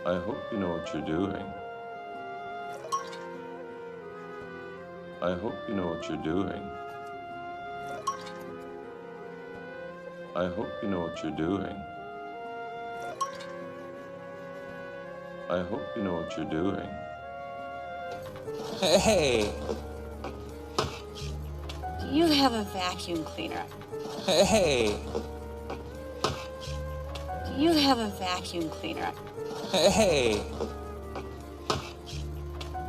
I hope you know what you're doing. I hope you know what you're doing. I hope you know what you're doing. I hope you know what you're doing. Hey! Do you have a vacuum cleaner? Hey! Do you have a vacuum cleaner? Hey!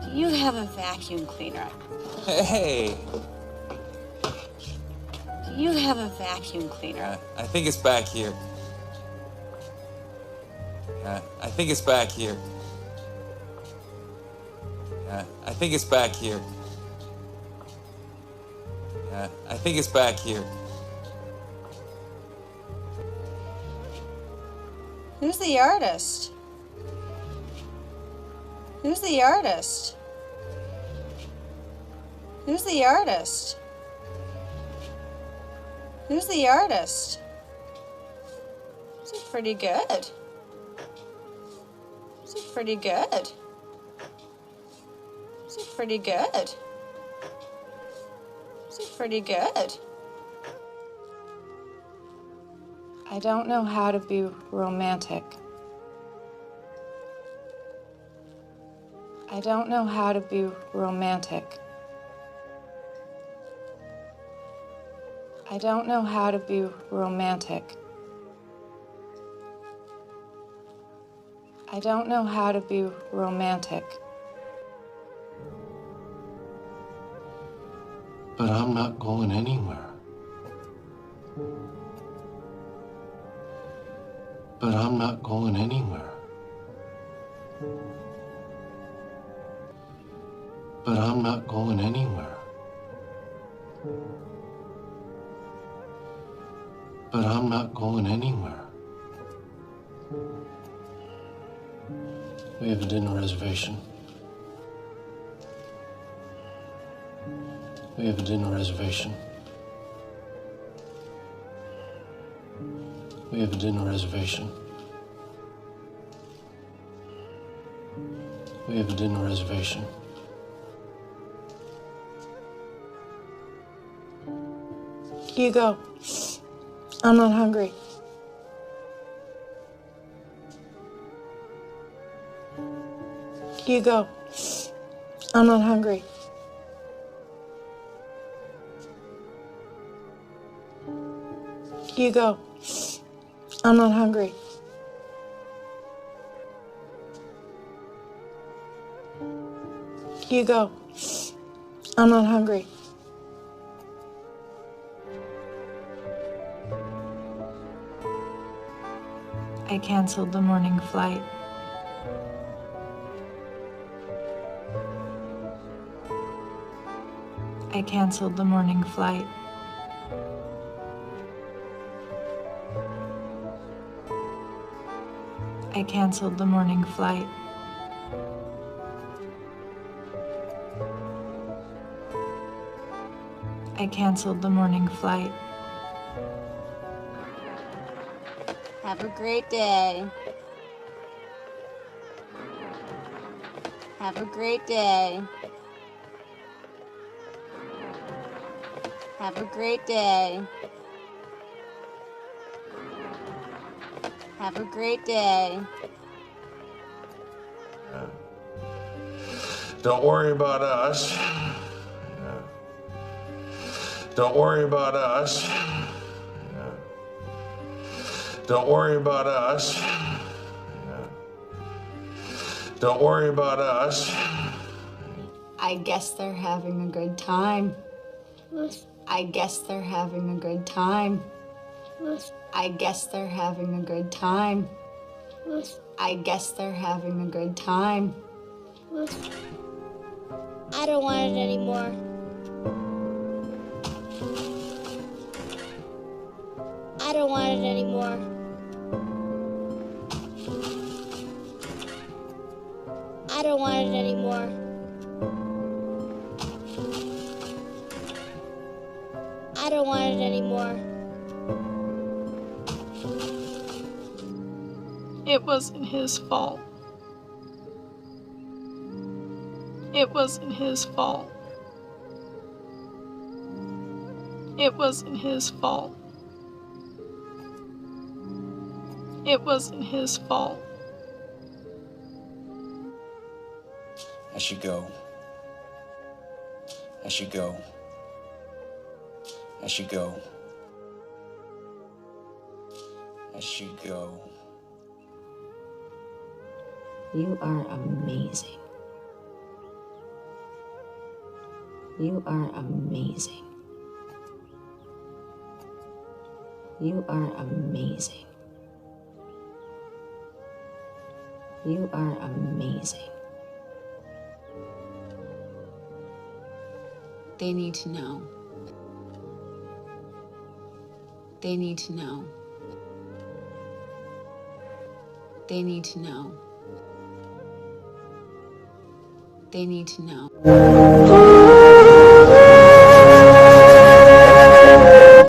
Do you have a vacuum cleaner? Hey! Do you have a vacuum cleaner? I think it's back here. I think it's back here. I think it's back here. I think it's back here. Who's the artist? Who's the artist? Who's the artist? Who's the artist? This is pretty good. This is pretty good. This is pretty good. This is pretty good. I don't know how to be romantic. I don't know how to be romantic. I don't know how to be romantic. I don't know how to be romantic. But I'm not going anywhere. But I'm not going anywhere. But I'm not going anywhere. But I'm not going anywhere. We have a dinner reservation. We have a dinner reservation. We have a dinner reservation. We have a dinner reservation. You go. I'm not hungry. You go. I'm not hungry. You go. I'm not hungry. You go. I'm not hungry. I canceled the morning flight. I canceled the morning flight. I canceled the morning flight. I canceled the morning flight. Have a great day. Have a great day. Have a great day. Have a great day. Don't worry about us. Don't worry about us. Don't worry about us. Don't worry about us. I guess they're having a good time. I guess they're having a good time. I guess they're having a good time. I guess they're having a good time. I don't want it anymore. I don't want it anymore. I don't want it anymore. I don't want it anymore. It wasn't his fault. It wasn't his fault. It wasn't his fault. It wasn't his fault. I should go. I should go. I should go. I should go. You are amazing. You are amazing. You are amazing. You are amazing. They need to know. They need to know. They need to know. They need to know.